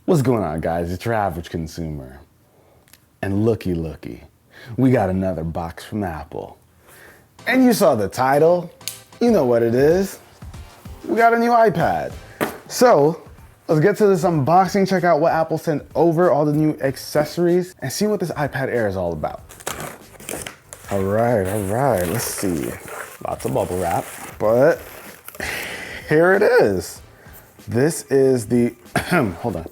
What's going on, guys? It's your average consumer. And looky, we got another box from Apple. And you saw the title, you know what it is. We got a new iPad. So, let's get to this unboxing, check out what Apple sent over, all the new accessories, and see what this iPad Air is all about. All right, let's see. Lots of bubble wrap, but here it is. This is the, hold on.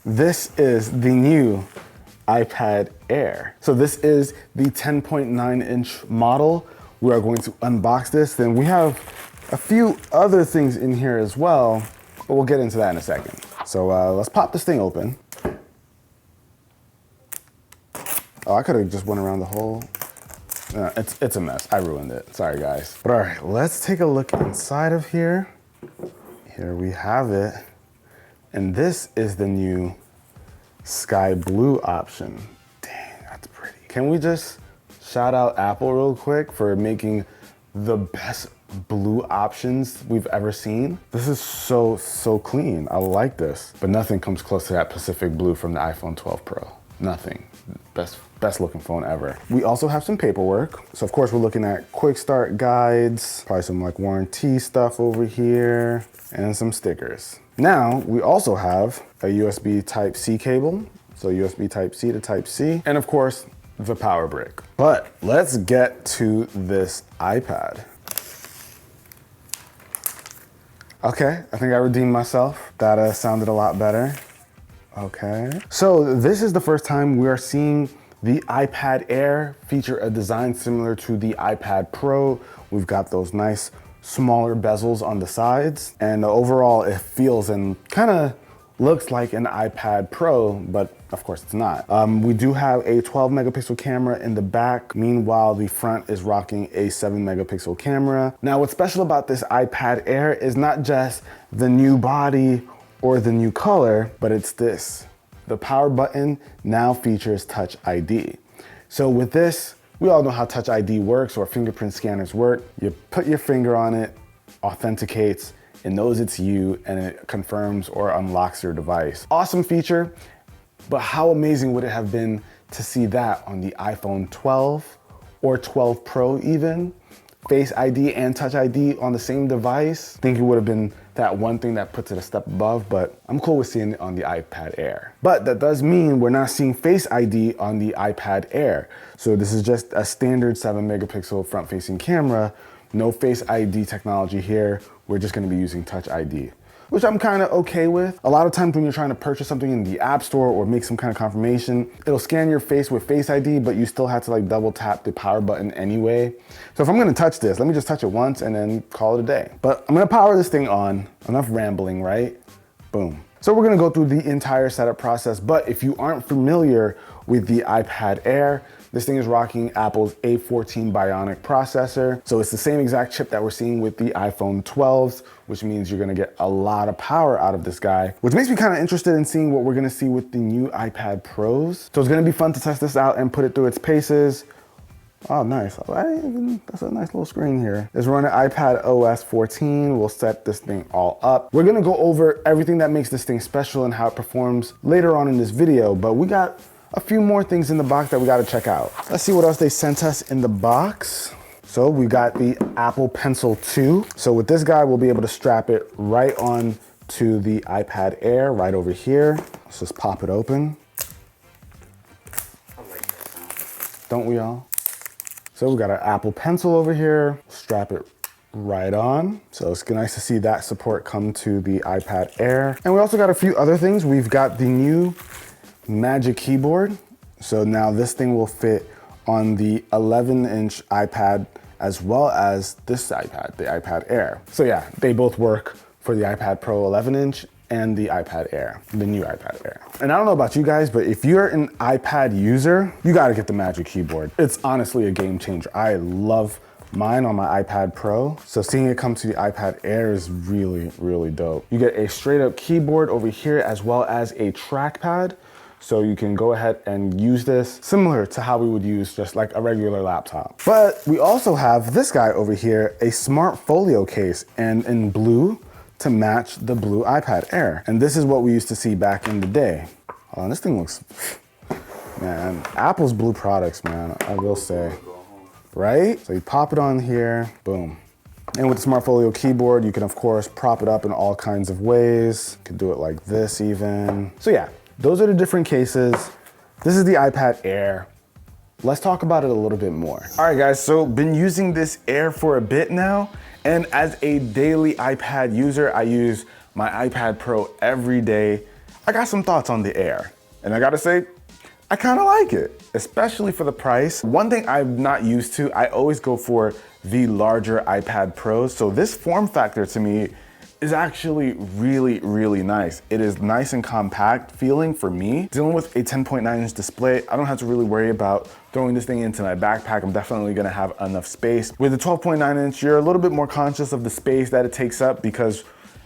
This is the new iPad Air. So this is the 10.9-inch model. We are going to unbox this. Then we have a few other things in here as well, but we'll get into that in a second. So let's pop this thing open. Oh, I could have just went around the whole, it's a mess. I ruined it, sorry guys. But all right, let's take a look inside of here. Here we have it. And this is the new sky blue option. Dang, that's pretty. Can we just shout out Apple real quick for making the best blue options we've ever seen? This is so clean. I like this. But nothing comes close to that Pacific blue from the iPhone 12 Pro. Nothing. Best looking phone ever. We also have some paperwork. So of course we're looking at quick start guides, probably some like warranty stuff over here, and some stickers. Now, we also have a USB Type-C cable. So USB Type-C to Type-C, and of course, the power brick. But let's get to this iPad. Okay, I think I redeemed myself. That sounded a lot better. Okay. So this is the first time we are seeing the iPad Air feature a design similar to the iPad Pro. We've got those nice smaller bezels on the sides, and overall it feels and kind of looks like an iPad Pro, but of course it's not. We do have a 12 megapixel camera in the back. Meanwhile, the front is rocking a 7 megapixel camera. Now, what's special about this iPad Air is not just the new body or the new color, but it's this. The power button now features Touch ID. So with this, we all know how Touch ID works or fingerprint scanners work. You put your finger on it, authenticates, it knows it's you, and it confirms or unlocks your device. Awesome feature, but how amazing would it have been to see that on the iPhone 12 or 12 Pro even? Face ID and Touch ID on the same device. I think it would have been that one thing that puts it a step above, but I'm cool with seeing it on the iPad Air. But that does mean we're not seeing Face ID on the iPad Air. So this is just a standard 7 megapixel front-facing camera, no Face ID technology here. We're just gonna be using Touch ID, which I'm kind of okay with. A lot of times when you're trying to purchase something in the App Store or make some kind of confirmation, it'll scan your face with Face ID, but you still have to like double tap the power button anyway. So if I'm gonna touch this, let me just touch it once and then call it a day. But I'm gonna power this thing on. Enough rambling, right? Boom. So we're gonna go through the entire setup process, but if you aren't familiar with the iPad Air, this thing is rocking Apple's A14 Bionic processor. So it's the same exact chip that we're seeing with the iPhone 12s, which means you're gonna get a lot of power out of this guy, which makes me kind of interested in seeing what we're gonna see with the new iPad Pros. So it's gonna be fun to test this out and put it through its paces. Oh, nice. That's a nice little screen here. It's running iPad OS 14. We'll set this thing all up. We're gonna go over everything that makes this thing special and how it performs later on in this video, but we got a few more things in the box that we gotta check out. Let's see what else they sent us in the box. So we got the Apple Pencil 2. So with this guy, we'll be able to strap it right on to the iPad Air right over here. Let's just pop it open. Don't we all? So we got our Apple Pencil over here, strap it right on. So it's nice to see that support come to the iPad Air. And we also got a few other things. We've got the new Magic Keyboard. So now this thing will fit on the 11-inch iPad as well as this iPad, the iPad Air. So yeah, they both work for the iPad Pro 11-inch and the iPad Air, the new iPad Air. And I don't know about you guys, but if you're an iPad user, you gotta get the Magic Keyboard. It's honestly a game changer. I love mine on my iPad Pro. So seeing it come to the iPad Air is really dope. You get a straight up keyboard over here as well as a trackpad. So you can go ahead and use this similar to how we would use just like a regular laptop. But we also have this guy over here, a smart folio case, and in blue to match the blue iPad Air. And this is what we used to see back in the day. Oh, this thing looks, man, Apple's blue products, man, I will say, right? So you pop it on here, boom. And with the Smart Folio keyboard, you can of course prop it up in all kinds of ways. You can do it like this even. So yeah, those are the different cases. This is the iPad Air. Let's talk about it a little bit more. All right guys, so been using this Air for a bit now. And as a daily iPad user, I use my iPad Pro every day. I got some thoughts on the Air. And I gotta say, I kinda like it, especially for the price. One thing I'm not used to, I always go for the larger iPad Pros. So this form factor to me is actually really, really nice. It is nice and compact feeling for me. Dealing with a 10.9-inch display, I don't have to really worry about throwing this thing into my backpack. I'm definitely gonna have enough space. With the 12.9-inch, you're a little bit more conscious of the space that it takes up because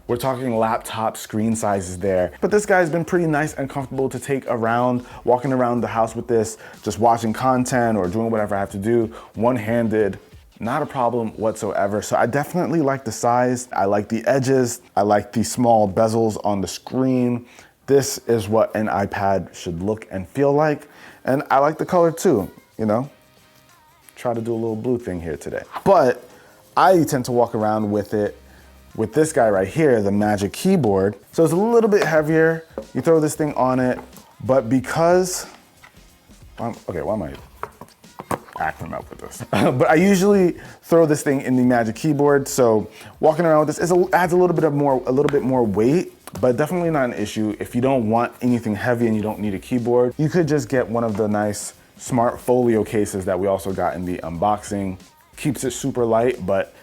we're talking laptop screen sizes there. But this guy's been pretty nice and comfortable to take around, walking around the house with this, just watching content or doing whatever I have to do, one-handed. Not a problem whatsoever. So I definitely like the size. I like the edges. I like the small bezels on the screen. This is what an iPad should look and feel like. And I like the color too, you know? Try to do a little blue thing here today. But I tend to walk around with it with this guy right here, the Magic Keyboard. So it's a little bit heavier. You throw this thing on it, but because, okay, why am I acting up with this? But I usually throw this thing in the Magic Keyboard. So walking around with this adds a little bit more weight, but definitely not an issue. If you don't want anything heavy and you don't need a keyboard, you could just get one of the nice Smart Folio cases that we also got in the unboxing. Keeps it super light, but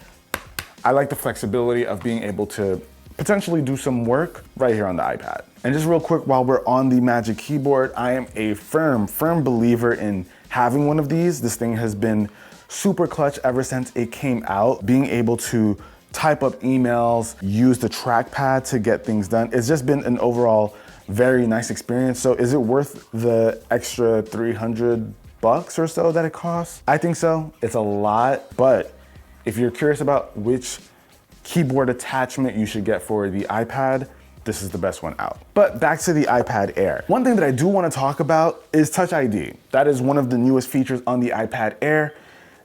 I like the flexibility of being able to potentially do some work right here on the iPad. And just real quick, while we're on the Magic Keyboard, I am a firm believer in having one of these. This thing has been super clutch ever since it came out. Being able to type up emails, use the trackpad to get things done. It's just been an overall very nice experience. So is it worth the extra 300 bucks or so that it costs? I think so. It's a lot, but if you're curious about which keyboard attachment you should get for the iPad, this is the best one out. But back to the iPad Air. One thing that I do want to talk about is Touch ID. That is one of the newest features on the iPad Air.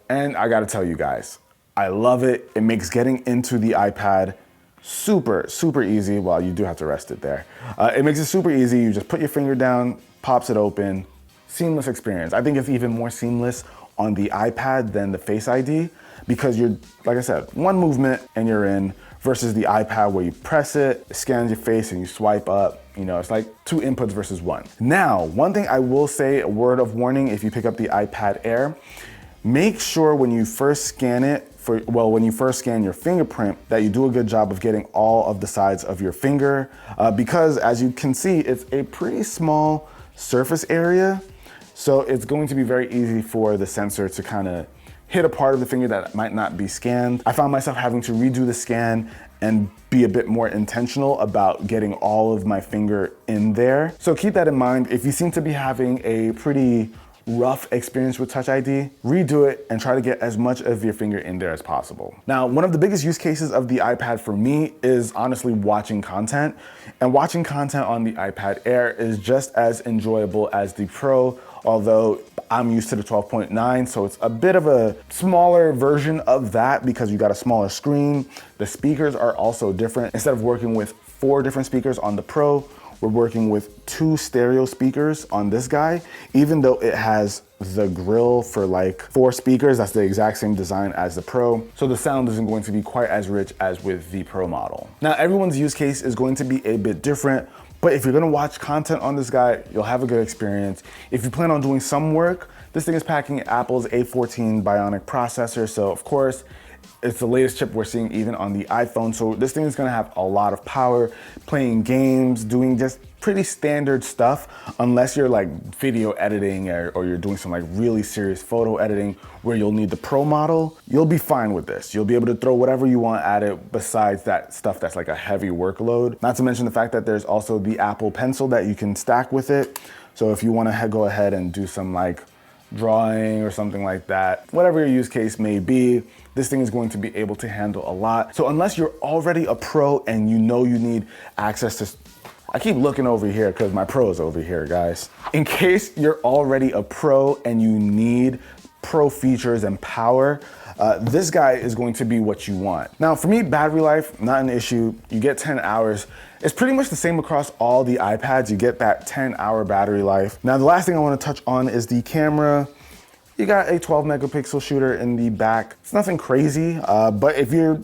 And I gotta tell you guys, I love it. It makes getting into the iPad super easy. Well, you do have to rest it there. It makes it super easy. You just put your finger down, pops it open. Seamless experience. I think it's even more seamless on the iPad than the Face ID because you're, like I said, one movement and you're in versus the iPad where you press it, it scans your face and you swipe up. You know, it's like two inputs versus one. Now, one thing I will say, a word of warning, if you pick up the iPad Air, make sure when you first scan it, when you first scan your fingerprint, that you do a good job of getting all of the sides of your finger because as you can see, it's a pretty small surface area. So it's going to be very easy for the sensor to kind of hit a part of the finger that might not be scanned. I found myself having to redo the scan and be a bit more intentional about getting all of my finger in there. So keep that in mind. If you seem to be having a pretty rough experience with Touch ID, redo it and try to get as much of your finger in there as possible. Now, one of the biggest use cases of the iPad for me is honestly watching content. And watching content on the iPad Air is just as enjoyable as the Pro, although I'm used to the 12.9, so it's a bit of a smaller version of that because you got a smaller screen. The speakers are also different. Instead of working with 4 different speakers on the Pro, we're working with 2 stereo speakers on this guy, even though it has the grill for like 4 speakers. That's the exact same design as the Pro. So the sound isn't going to be quite as rich as with the Pro model. Now, everyone's use case is going to be a bit different, but if you're gonna watch content on this guy, you'll have a good experience. If you plan on doing some work, this thing is packing Apple's A14 Bionic processor. So of course, it's the latest chip we're seeing even on the iPhone. So this thing is gonna have a lot of power, playing games, doing just pretty standard stuff, unless you're like video editing or you're doing some like really serious photo editing where you'll need the Pro model. You'll be fine with this. You'll be able to throw whatever you want at it besides that stuff that's like a heavy workload. Not to mention the fact that there's also the Apple Pencil that you can stack with it. So if you wanna go ahead and do some like drawing or something like that. Whatever your use case may be, this thing is going to be able to handle a lot. So unless you're already a pro and you know you need access to, I keep looking over here because my pro is over here, guys. In case you're already a pro and you need pro features and power, this guy is going to be what you want. Now for me, battery life, not an issue. You get 10 hours. It's pretty much the same across all the iPads. You get that 10-hour battery life. Now the last thing I want to touch on is the camera. You got a 12 megapixel shooter in the back. It's nothing crazy, but if you're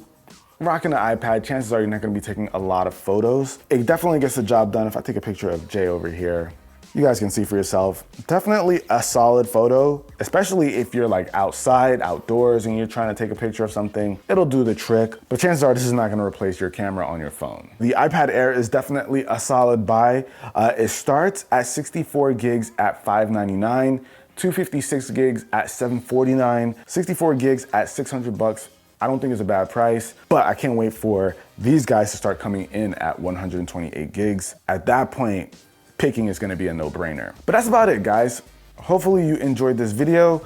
rocking an iPad, chances are you're not gonna be taking a lot of photos. It definitely gets the job done. If I take a picture of Jay over here, you guys can see for yourself. Definitely a solid photo, especially if you're like outside, outdoors, and you're trying to take a picture of something. It'll do the trick, but chances are this is not gonna replace your camera on your phone. The iPad Air is definitely a solid buy. It starts at 64 gigs at $599, 256 gigs at $749, 64 gigs at $600. I don't think it's a bad price, but I can't wait for these guys to start coming in at 128 gigs. At that point, picking is gonna be a no-brainer. But that's about it, guys. Hopefully you enjoyed this video.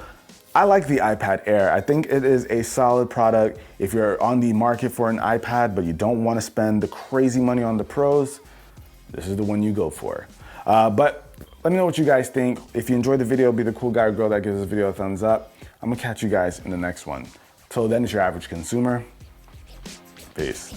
I like the iPad Air. I think it is a solid product. If you're on the market for an iPad, but you don't wanna spend the crazy money on the pros, this is the one you go for. But let me know what you guys think. If you enjoyed the video, be the cool guy or girl that gives this video a thumbs up. I'm gonna catch you guys in the next one. Till then, it's your average consumer. Peace.